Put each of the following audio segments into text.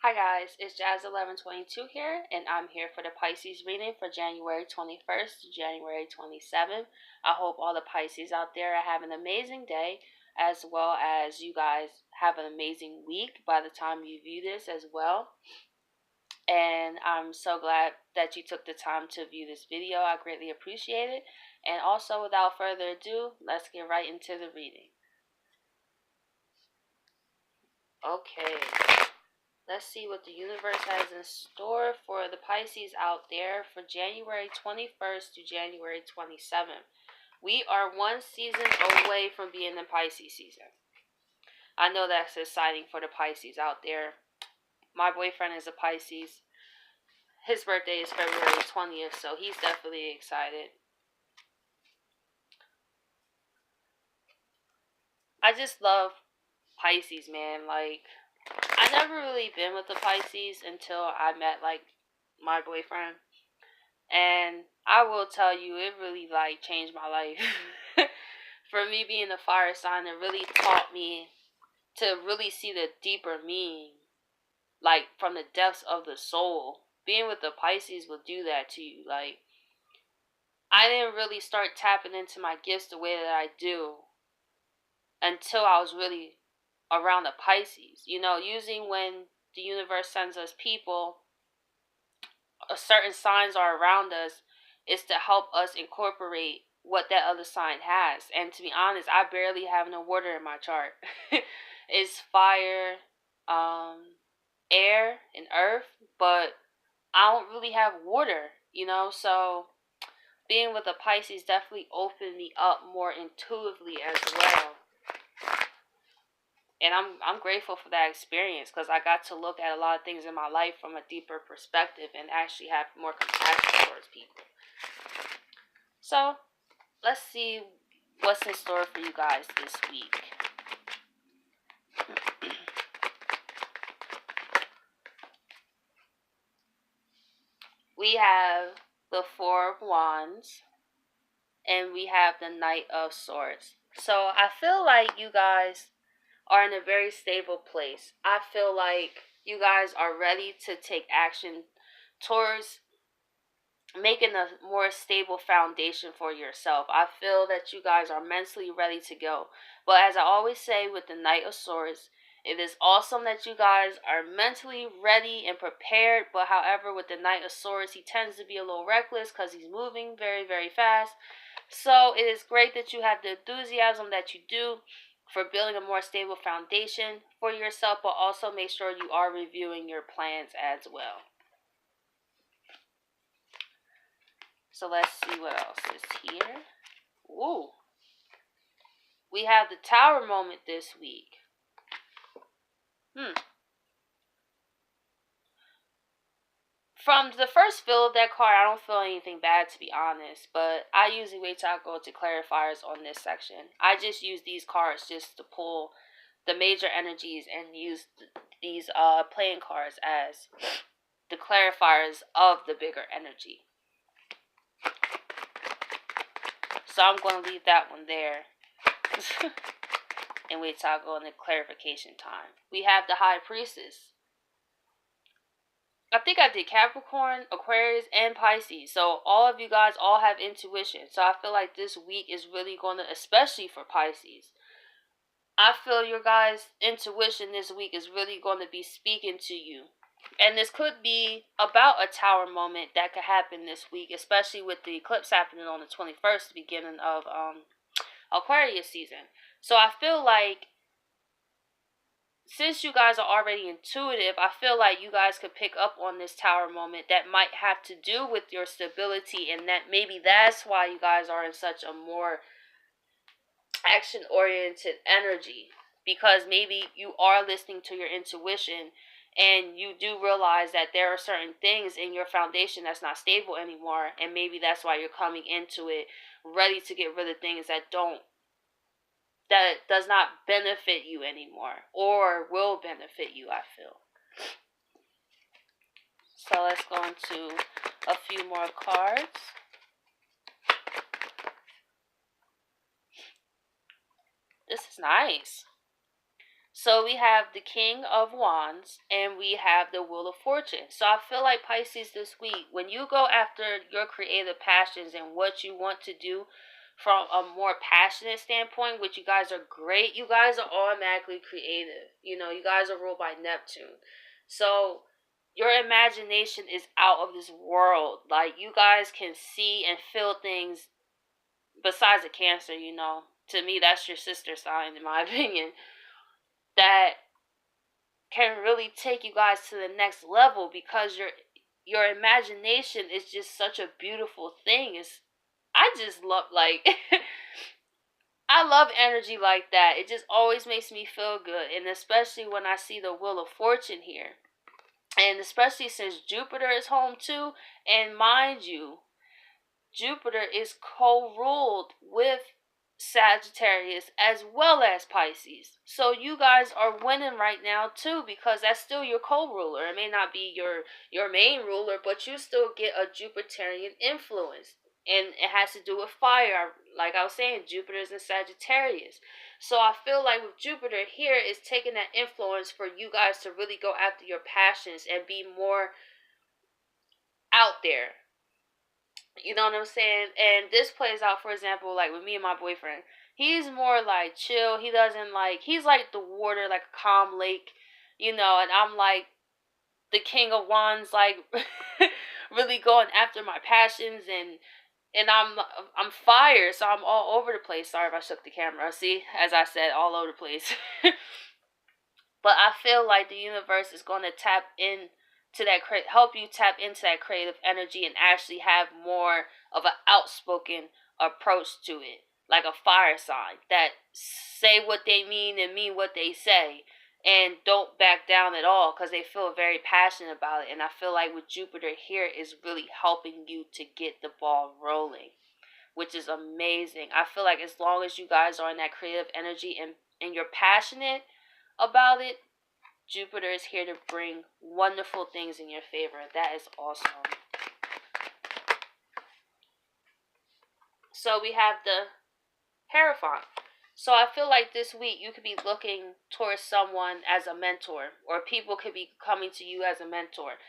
Hi guys, it's Jazz1122 here, and I'm here for the Pisces reading for January 21st to January 27th. I hope all the Pisces out there are having an amazing day, as well as you guys have an amazing week by the time you view this as well. And I'm so glad that you took the time to view this video. I greatly appreciate it. And also, without further ado, let's get right into the reading. Okay. Let's see what the universe has in store for the Pisces out there for January 21st to January 27th. We are one season away from being in Pisces season. I know that's exciting for the Pisces out there. My boyfriend is a Pisces. His birthday is February 20th, so he's definitely excited. I just love Pisces, man. Like, I never really been with the Pisces until I met, like, my boyfriend. And I will tell you, it really, like, changed my life. For me being a fire sign, it really taught me to really see the deeper meaning, like, from the depths of the soul. Being with the Pisces will do that to you. Like, I didn't really start tapping into my gifts the way that I do until I was really around the Pisces. You know, usually when the universe sends us people, certain signs are around us, is to help us incorporate what that other sign has. And to be honest, I barely have no water in my chart. It's fire, air, and earth, but I don't really have water, you know? So being with a Pisces definitely opened me up more intuitively as well. And I'm grateful for that experience because I got to look at a lot of things in my life from a deeper perspective and actually have more compassion towards people. So, let's see what's in store for you guys this week. We have the Four of Wands and we have the Knight of Swords. So, I feel like you guys are in a very stable place. I feel like you guys are ready to take action towards making a more stable foundation for yourself. I feel that you guys are mentally ready to go. But as I always say with the Knight of Swords, it is awesome that you guys are mentally ready and prepared. But however, with the Knight of Swords, he tends to be a little reckless because he's moving very, very fast. So it is great that you have the enthusiasm that you do for building a more stable foundation for yourself, but also make sure you are reviewing your plans as well. So let's see what else is here. Ooh. We have the Tower moment this week. From the first feel of that card, I don't feel anything bad, to be honest. But I usually wait till I go to clarifiers on this section. I just use these cards just to pull the major energies and use these playing cards as the clarifiers of the bigger energy. So I'm going to leave that one there. And wait till I go into clarification time. We have the High Priestess. I think I did Capricorn, Aquarius, and Pisces. So all of you guys all have intuition. So I feel like this week is really going to, especially for Pisces, I feel your guys' intuition this week is really going to be speaking to you. And this could be about a Tower moment that could happen this week, especially with the eclipse happening on the 21st, the beginning of Aquarius season. So I feel like since you guys are already intuitive, I feel like you guys could pick up on this Tower moment that might have to do with your stability, and that maybe that's why you guys are in such a more action-oriented energy, because maybe you are listening to your intuition and you do realize that there are certain things in your foundation that's not stable anymore, and maybe that's why you're coming into it ready to get rid of things that does not benefit you anymore or will benefit you, I feel. So let's go into a few more cards. This is nice. So we have the King of Wands and we have the Wheel of Fortune. So I feel like Pisces this week, when you go after your creative passions and what you want to do from a more passionate standpoint, which you guys are great, you guys are automatically creative. You know, you guys are ruled by Neptune. So your imagination is out of this world. Like, you guys can see and feel things besides a Cancer, you know. To me, that's your sister sign, in my opinion, that can really take you guys to the next level, because your imagination is just such a beautiful thing. I just love, like, I love energy like that. It just always makes me feel good, and especially when I see the Wheel of Fortune here. And especially since Jupiter is home too, and mind you, Jupiter is co-ruled with Sagittarius as well as Pisces. So you guys are winning right now too, because that's still your co-ruler. It may not be your main ruler, but you still get a Jupiterian influence. And it has to do with fire. Like I was saying, Jupiter is in Sagittarius. So I feel like with Jupiter here, is taking that influence for you guys to really go after your passions and be more out there. You know what I'm saying? And this plays out, for example, like with me and my boyfriend. He's more like chill. He doesn't like, he's like the water, like a calm lake, you know, and I'm like the King of Wands, like really going after my passions, and I'm fire, so I'm all over the place. Sorry if I shook the camera. See, as I said, all over the place. But I feel like the universe is going to tap in to that, help you tap into that creative energy and actually have more of an outspoken approach to it, like a fire sign that say what they mean and mean what they say, and don't back down at all, because they feel very passionate about it. And I feel like with Jupiter here is really helping you to get the ball rolling, which is amazing. I feel like as long as you guys are in that creative energy and you're passionate about it, Jupiter is here to bring wonderful things in your favor. That is awesome. So we have the Hierophant. So I feel like this week you could be looking towards someone as a mentor, or people could be coming to you as a mentor.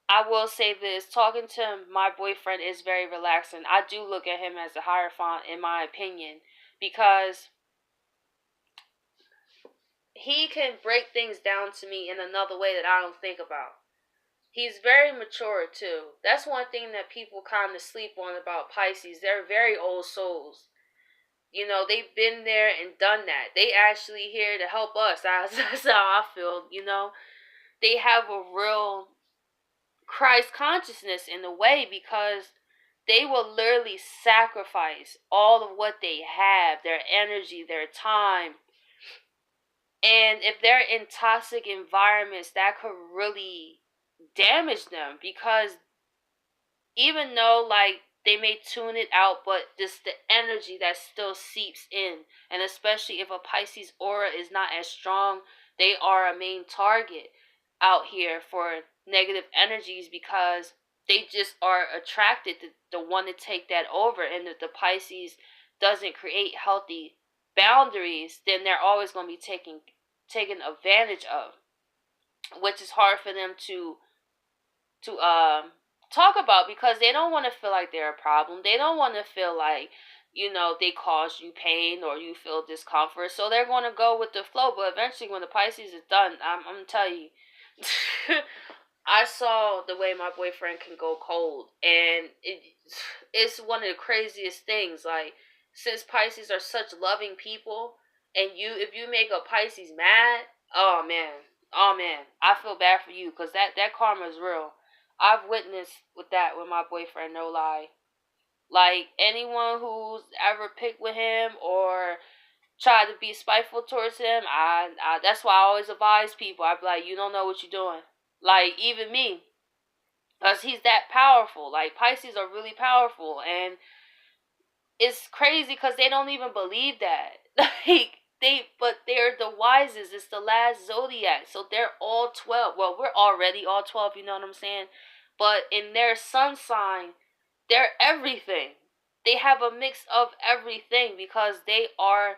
I will say this, talking to my boyfriend is very relaxing. I do look at him as a Hierophant, in my opinion, because he can break things down to me in another way that I don't think about. He's very mature too. That's one thing that people kind of sleep on about Pisces. They're very old souls. You know, they've been there and done that. They actually here to help us. That's how I feel, you know. They have a real Christ consciousness in a way, because they will literally sacrifice all of what they have, their energy, their time. And if they're in toxic environments, that could really damage them, because even though, like, they may tune it out, but just the energy that still seeps in, and especially if a Pisces aura is not as strong, they are a main target out here for negative energies, because they just are attracted to want to take that over. And if the Pisces doesn't create healthy boundaries, then they're always going to be taken advantage of, which is hard for them to talk about, because they don't want to feel like they're a problem. They don't want to feel like, you know, they cause you pain or you feel discomfort. So they're going to go with the flow. But eventually, when the Pisces is done, I'm going to tell you, I saw the way my boyfriend can go cold, and it's one of the craziest things. Like, since Pisces are such loving people, and if you make a Pisces mad, oh man, oh man, I feel bad for you, because that karma is real. I've witnessed with that with my boyfriend, no lie. Like, anyone who's ever picked with him or tried to be spiteful towards him, I that's why I always advise people. I be like, you don't know what you're doing. Like, even me, because he's that powerful. Like, Pisces are really powerful, and it's crazy because they don't even believe that. Like, but they're the wisest. It's the last zodiac, so they're all 12. Well, we're already all 12. You know what I'm saying? But in their sun sign, they're everything. They have a mix of everything, because they are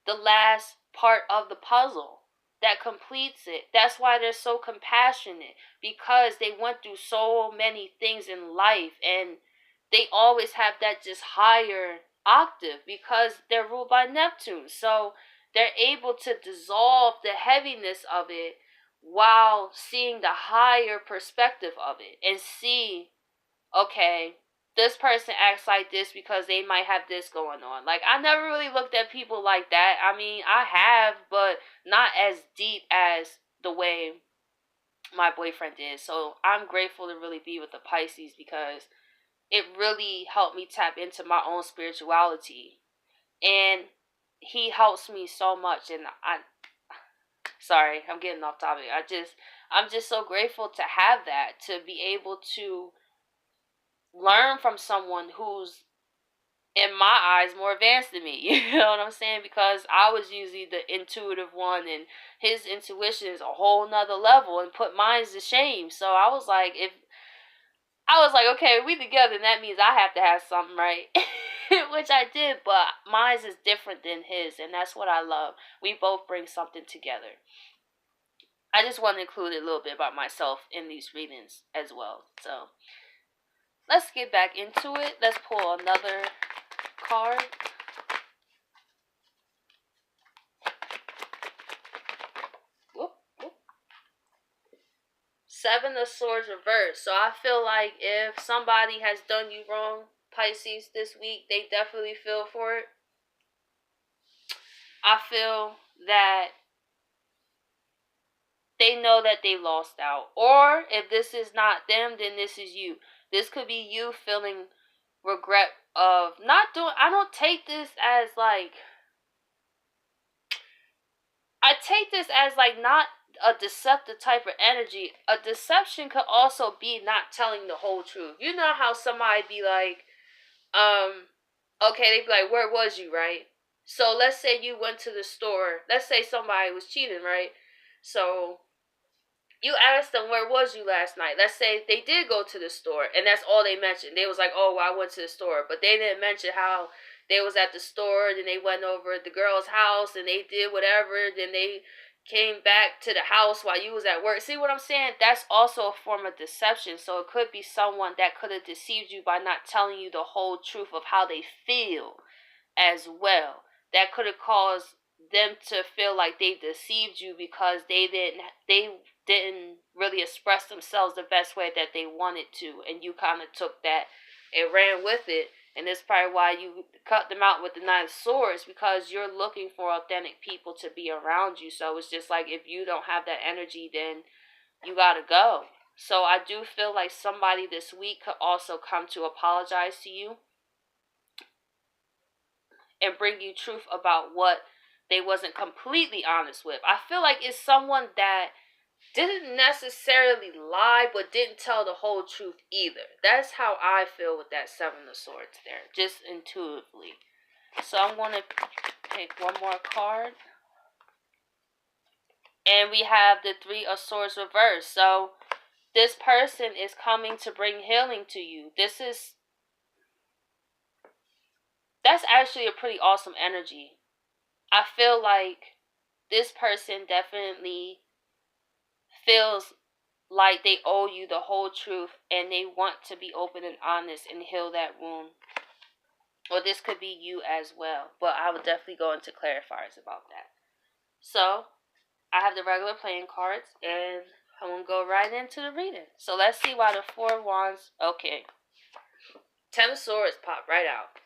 the last part of the puzzle. that completes it. That's why they're so compassionate, because they went through so many things in life, and they always have that just higher octave because they're ruled by Neptune. So they're able to dissolve the heaviness of it while seeing the higher perspective of it and see, okay, this person acts like this because they might have this going on. Like, I never really looked at people like that. I mean, I have, but not as deep as the way my boyfriend did. So I'm grateful to really be with the Pisces, because it really helped me tap into my own spirituality. And he helps me so much. And sorry, I'm getting off topic. I'm just so grateful to have that, to be able to learn from someone who's, in my eyes, more advanced than me. You know what I'm saying? Because I was usually the intuitive one, and his intuition is a whole nother level and put mine to shame. So I was like, okay, we together, and that means I have to have something, right? Which I did, but mine is different than his, and that's what I love. We both bring something together. I just want to include a little bit about myself in these readings as well. So let's get back into it. Let's pull another card. Whoop, whoop. Seven of Swords reversed. So I feel like if somebody has done you wrong, Pisces, this week, they definitely feel for it. I feel that they know that they lost out. Or if this is not them, then this is you. This could be you feeling regret of not doing. I don't take this as like, I take this as like not a deceptive type of energy. A deception could also be not telling the whole truth. You know how somebody be like, okay, they be like, where was you, right? So let's say you went to the store. Let's say somebody was cheating, right? So you asked them, where was you last night? Let's say they did go to the store, and that's all they mentioned. They was like, oh, well, I went to the store. But they didn't mention how they was at the store, then they went over the girl's house, and they did whatever, then they came back to the house while you was at work. See what I'm saying? That's also a form of deception. So it could be someone that could have deceived you by not telling you the whole truth of how they feel as well. That could have caused them to feel like they deceived you because they didn't really express themselves the best way that they wanted to, and you kind of took that and ran with it. And that's probably why you cut them out with the Nine of Swords, because you're looking for authentic people to be around you. So it's just like, if you don't have that energy, then you gotta go. So I do feel like somebody this week could also come to apologize to you and bring you truth about what they wasn't completely honest with. I feel like it's someone that didn't necessarily lie, but didn't tell the whole truth either. That's how I feel with that Seven of Swords there, just intuitively. So I'm going to pick one more card. And we have the Three of Swords reversed. So this person is coming to bring healing to you. That's actually a pretty awesome energy. I feel like this person definitely feels like they owe you the whole truth, and they want to be open and honest and heal that wound. Or this could be you as well, but I would definitely go into clarifiers about that. So I have the regular playing cards, and I'm going to go right into the reading. So let's see why the Four of Wands. Okay, Ten of Swords pop right out.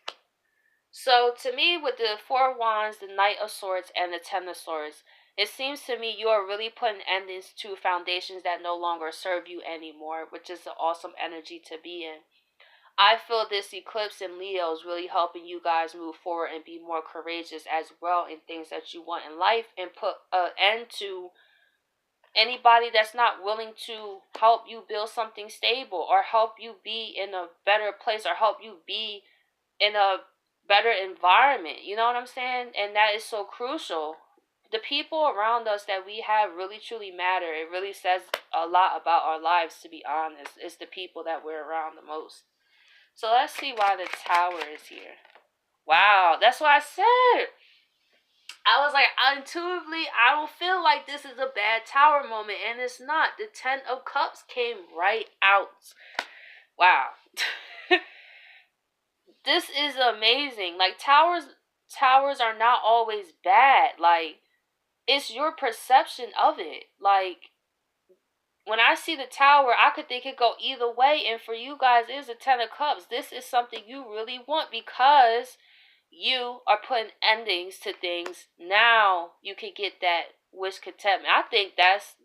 So to me, with the Four of Wands, the Knight of Swords, and the Ten of Swords, it seems to me you are really putting endings to foundations that no longer serve you anymore, which is an awesome energy to be in. I feel this eclipse in Leo is really helping you guys move forward and be more courageous as well in things that you want in life, and put an end to anybody that's not willing to help you build something stable, or help you be in a better place, or help you be in a better environment. You know what I'm saying? And that is so crucial. The people around us that we have really truly matter. It really says a lot about our lives, to be honest. It's the people that we're around the most. So let's see why the Tower is here. Wow, that's what I said. I was like, intuitively, I don't feel like this is a bad Tower moment, and it's not. The Ten of Cups came right out. Wow. This is amazing. Like, towers are not always bad. Like, it's your perception of it. Like, when I see the Tower, I could think it go either way. And for you guys, it is a Ten of Cups. This is something you really want because you are putting endings to things. Now you can get that wish contentment. I think that's.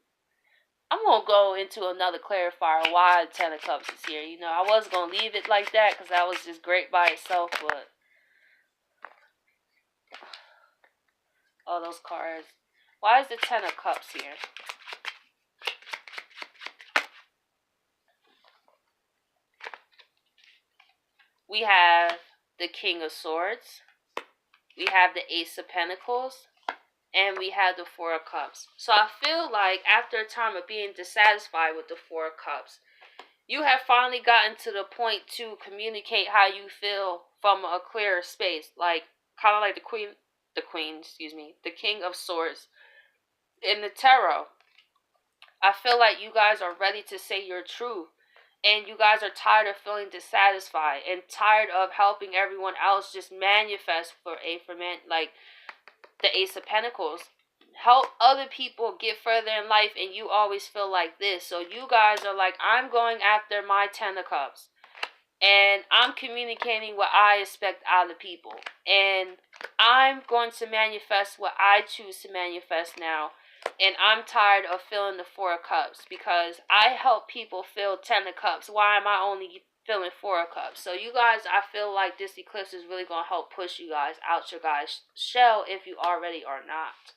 I'm gonna go into another clarifier why the Ten of Cups is here. You know, I was gonna leave it like that because that was just great by itself, but oh, those cards. Why is the Ten of Cups here? We have the King of Swords. We have the Ace of Pentacles. And we have the Four of Cups. So I feel like after a time of being dissatisfied with the Four of Cups, you have finally gotten to the point to communicate how you feel from a clearer space. Like, kind of like the King of Swords in the tarot. I feel like you guys are ready to say your truth. And you guys are tired of feeling dissatisfied and tired of helping everyone else just manifest like the Ace of Pentacles. Help other people get further in life, and you always feel like this. So you guys are like, I'm going after my Ten of Cups. And I'm communicating what I expect out of people. And I'm going to manifest what I choose to manifest now. And I'm tired of feeling the Four of Cups because I help people feel Ten of Cups. Why am I only feeling Four of Cups? So you guys, I feel like this eclipse is really going to help push you guys out your guys' shell if you already are not.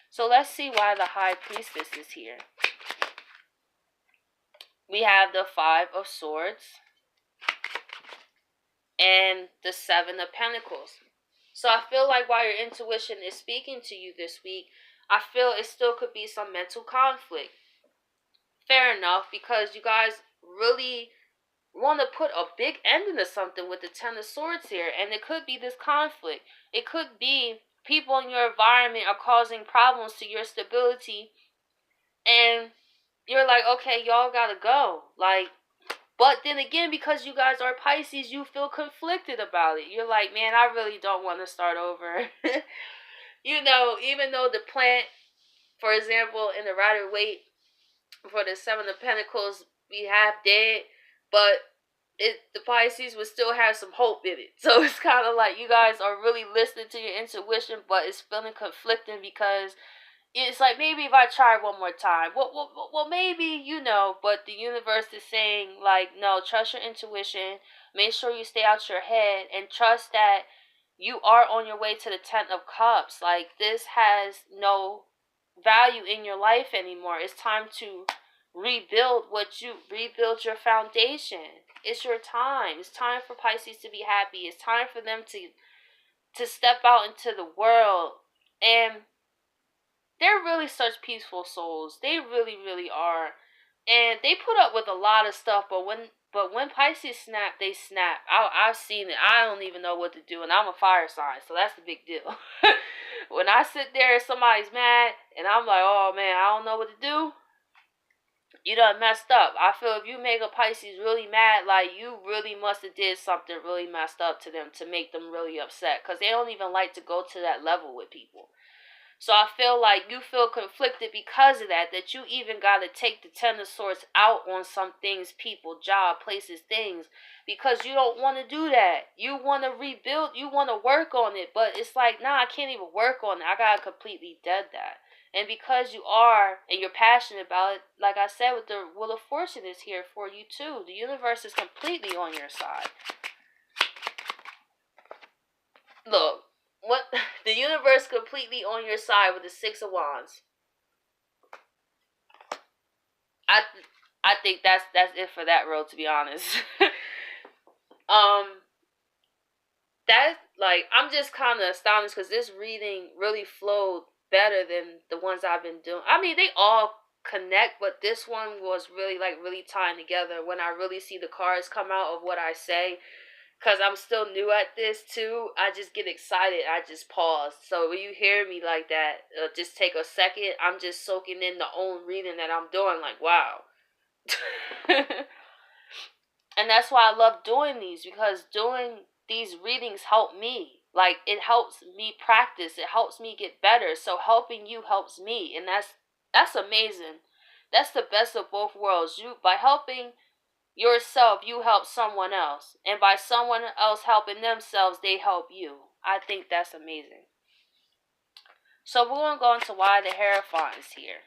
So let's see why the High Priestess is here. We have the Five of Swords and the Seven of Pentacles. So I feel like while your intuition is speaking to you this week, I feel it still could be some mental conflict. Fair enough, because you guys really want to put a big ending to something with the Ten of Swords here. And it could be this conflict. It could be people in your environment are causing problems to your stability. And you're like, okay, y'all gotta go. Like, but then again, because you guys are Pisces, you feel conflicted about it. You're like, man, I really don't want to start over. You know, even though the plant, for example, in the Rider-Waite, for the Seven of Pentacles, we have dead, but the Pisces would still have some hope in it. So it's kind of like you guys are really listening to your intuition, but it's feeling conflicting because it's like, maybe if I try one more time, well, maybe, you know, but the universe is saying, like, no, trust your intuition, make sure you stay out your head, and trust that you are on your way to the Ten of Cups. Like, this has no value in your life anymore. It's time to rebuild your foundation. It's your time. It's time for Pisces to be happy. It's time for them to step out into the world. And they're really such peaceful souls. They really, really are. And they put up with a lot of stuff, but when Pisces snap, they snap. I've seen it. I don't even know what to do, and I'm a fire sign, so that's the big deal. When I sit there and somebody's mad, and I'm like, oh man, I don't know what to do, you done messed up. I feel if you make a Pisces really mad, like, you really must have did something really messed up to them to make them really upset, because they don't even like to go to that level with people. So I feel like you feel conflicted because of that you even got to take the Ten of Swords out on some things, people, job, places, things, because you don't want to do that. You want to rebuild, you want to work on it, but it's like, nah, I can't even work on it. I got to completely dead that. And because you are, and you're passionate about it, like I said, with the Wheel of Fortune is here for you too. The universe is completely on your side. Look. What the universe completely on your side with the Six of Wands. I think that's it for that road, to be honest. That's like, I'm just kind of astonished because this reading really flowed better than the ones I've been doing. I mean, they all connect, but this one was really tying together when I really see the cards come out of what I say. because I'm still new at this too, I just get excited. I just pause. So when you hear me like that, just take a second. I'm just soaking in the own reading that I'm doing. Like, wow. And that's why I love doing these, because doing these readings help me. Like, it helps me practice. It helps me get better. So helping you helps me, and that's amazing. That's the best of both worlds. You, by helping yourself, you help someone else, and by someone else helping themselves, they help you. I think that's amazing. So we're going to go into why the Hierophant is here.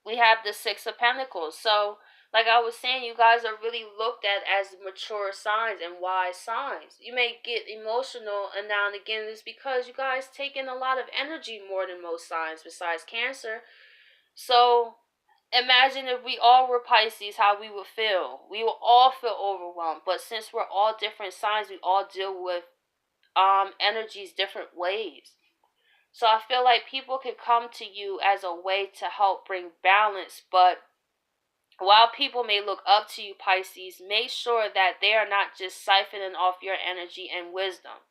We have the Six of Pentacles. So, like I was saying, you guys are really looked at as mature signs and wise signs. You may get emotional and now and again. It's because you guys take in a lot of energy more than most signs besides Cancer. So imagine if we all were Pisces, how we would feel. We will all feel overwhelmed. But since we're all different signs, we all deal with energies different ways. So I feel like people can come to you as a way to help bring balance. But while people may look up to you, Pisces, make sure that they are not just siphoning off your energy and wisdom.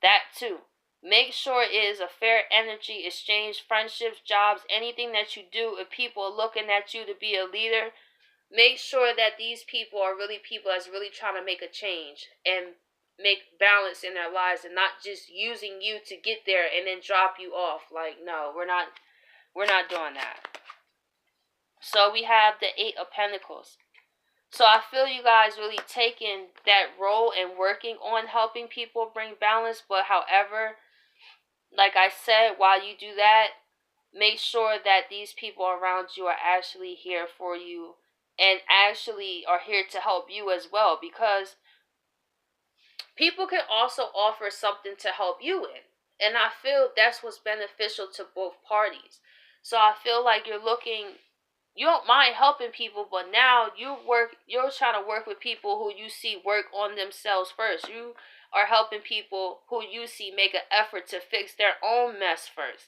That too. Make sure it is a fair energy exchange, friendships, jobs, anything that you do. If people are looking at you to be a leader, make sure that these people are really people that's really trying to make a change and make balance in their lives, and not just using you to get there and then drop you off. Like, no, we're not doing that. So we have the Eight of Pentacles. So I feel you guys really taking that role and working on helping people bring balance. But however, like I said, while you do that, make sure that these people around you are actually here for you and actually are here to help you as well, because people can also offer something to help you in. And I feel that's what's beneficial to both parties. So I feel like you don't mind helping people, but now you're trying to work with people who you see work on themselves first. You are helping people who you see make an effort to fix their own mess first.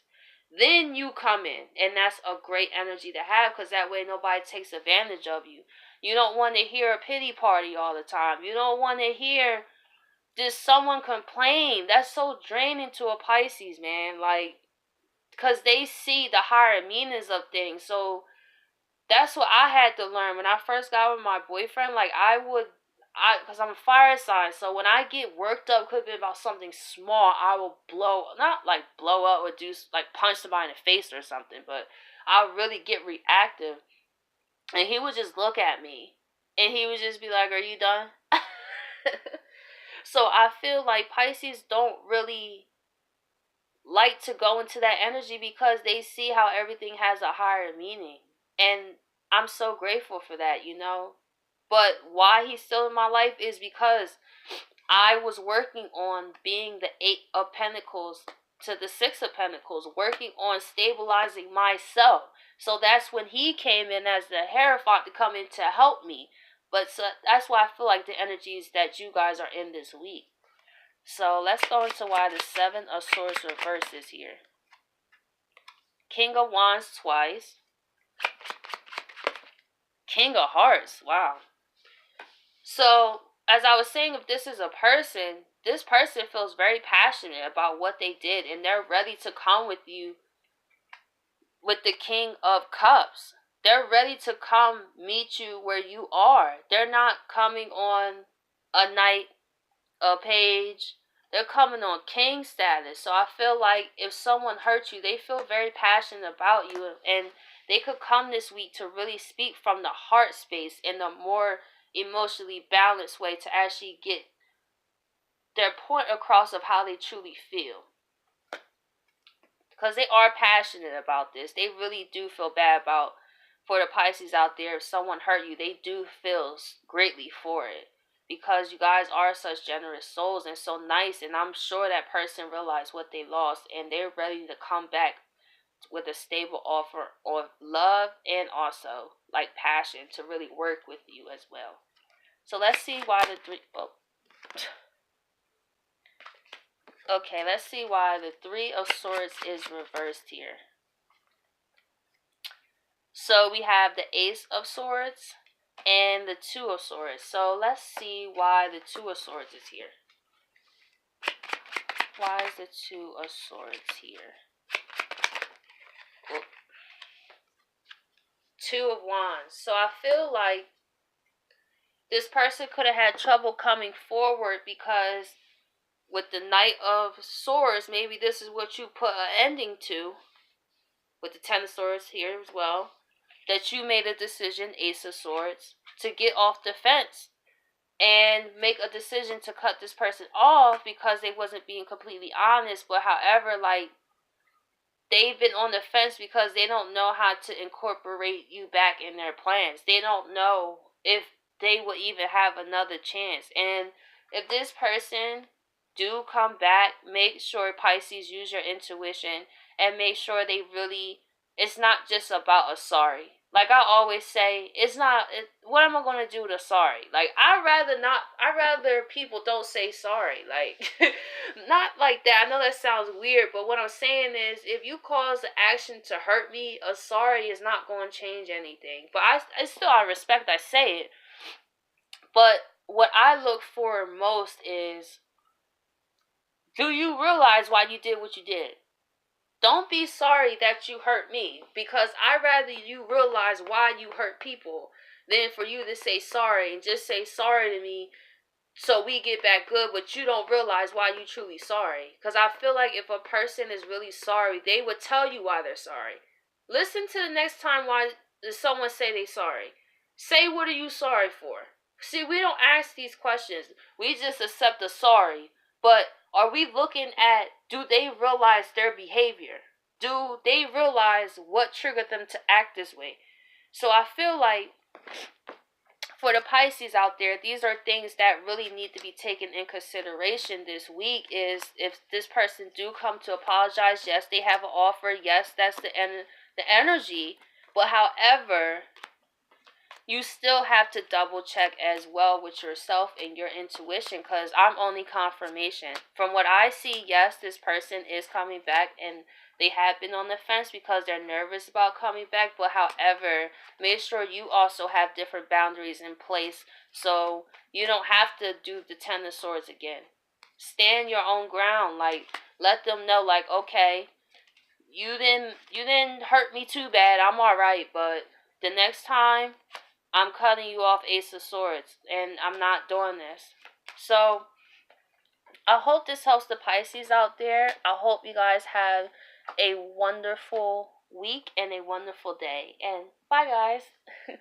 Then you come in, and that's a great energy to have, because that way nobody takes advantage of you. You don't want to hear a pity party all the time. You don't want to hear just someone complain. That's so draining to a Pisces, man. Like, because they see the higher meanings of things. So that's what I had to learn when I first got with my boyfriend. Like, because I'm a fire sign, so when I get worked up, could be about something small, I will not like blow up or do like punch somebody in the face or something, but I'll really get reactive. And he would just look at me, and he would just be like, "Are you done?" So I feel like Pisces don't really like to go into that energy, because they see how everything has a higher meaning. And I'm so grateful for that, you know. But why he's still in my life is because I was working on being the Eight of Pentacles to the Six of Pentacles, working on stabilizing myself. So that's when he came in as the Hierophant to come in to help me. But so that's why I feel like the energies that you guys are in this week. So let's go into why the Seven of Swords reverse is here. King of Wands twice. King of Hearts. Wow. So, as I was saying, if this is a person, this person feels very passionate about what they did, and they're ready to come with you with the King of Cups. They're ready to come meet you where you are. They're not coming on a knight, a page. They're coming on king status. So I feel like if someone hurt you, they feel very passionate about you, and they could come this week to really speak from the heart space in a more emotionally balanced way to actually get their point across of how they truly feel. Because they are passionate about this. They really do feel bad about, for the Pisces out there, if someone hurt you, they do feel greatly for it. Because you guys are such generous souls and so nice. And I'm sure that person realized what they lost, and they're ready to come back with a stable offer of love and also like passion to really work with you as well. So let's see why the three... Oh. Okay, let's see why the Three of Swords is reversed here. So we have the Ace of Swords, and the Two of Swords. So let's see why the Two of Swords is here. Why is the Two of Swords here? Well, Two of Wands. So I feel like this person could have had trouble coming forward because with the Knight of Swords, maybe this is what you put an ending to. With the Ten of Swords here as well. That you made a decision, Ace of Swords, to get off the fence and make a decision to cut this person off because they wasn't being completely honest. But however, like, they've been on the fence because they don't know how to incorporate you back in their plans. They don't know if they will even have another chance. And if this person do come back, make sure, Pisces, use your intuition and make sure they really, it's not just about a sorry. Like I always say, it's not, what am I going to do to sorry? Like, I'd rather people don't say sorry. Like, not like that. I know that sounds weird, but what I'm saying is, if you cause the action to hurt me, a sorry is not going to change anything. But I still, I respect, I say it. But what I look for most is, do you realize why you did what you did? Don't be sorry that you hurt me, because I'd rather you realize why you hurt people than for you to say sorry and just say sorry to me so we get back good, but you don't realize why you truly sorry. Because I feel like if a person is really sorry, they would tell you why they're sorry. Listen to the next time why someone say they sorry. Say, what are you sorry for? See, we don't ask these questions. We just accept a sorry. But are we looking at, do they realize their behavior? Do they realize what triggered them to act this way? So I feel like for the Pisces out there, these are things that really need to be taken in consideration this week. Is if this person do come to apologize, yes, they have an offer. Yes, that's the energy. But however, you still have to double check as well with yourself and your intuition, because I'm only confirmation. From what I see, yes, this person is coming back and they have been on the fence because they're nervous about coming back. But however, make sure you also have different boundaries in place so you don't have to do the Ten of Swords again. Stand your own ground. Like, let them know, like, okay, you didn't hurt me too bad. I'm alright, but the next time I'm cutting you off, Ace of Swords, and I'm not doing this. So I hope this helps the Pisces out there. I hope you guys have a wonderful week and a wonderful day. And bye, guys.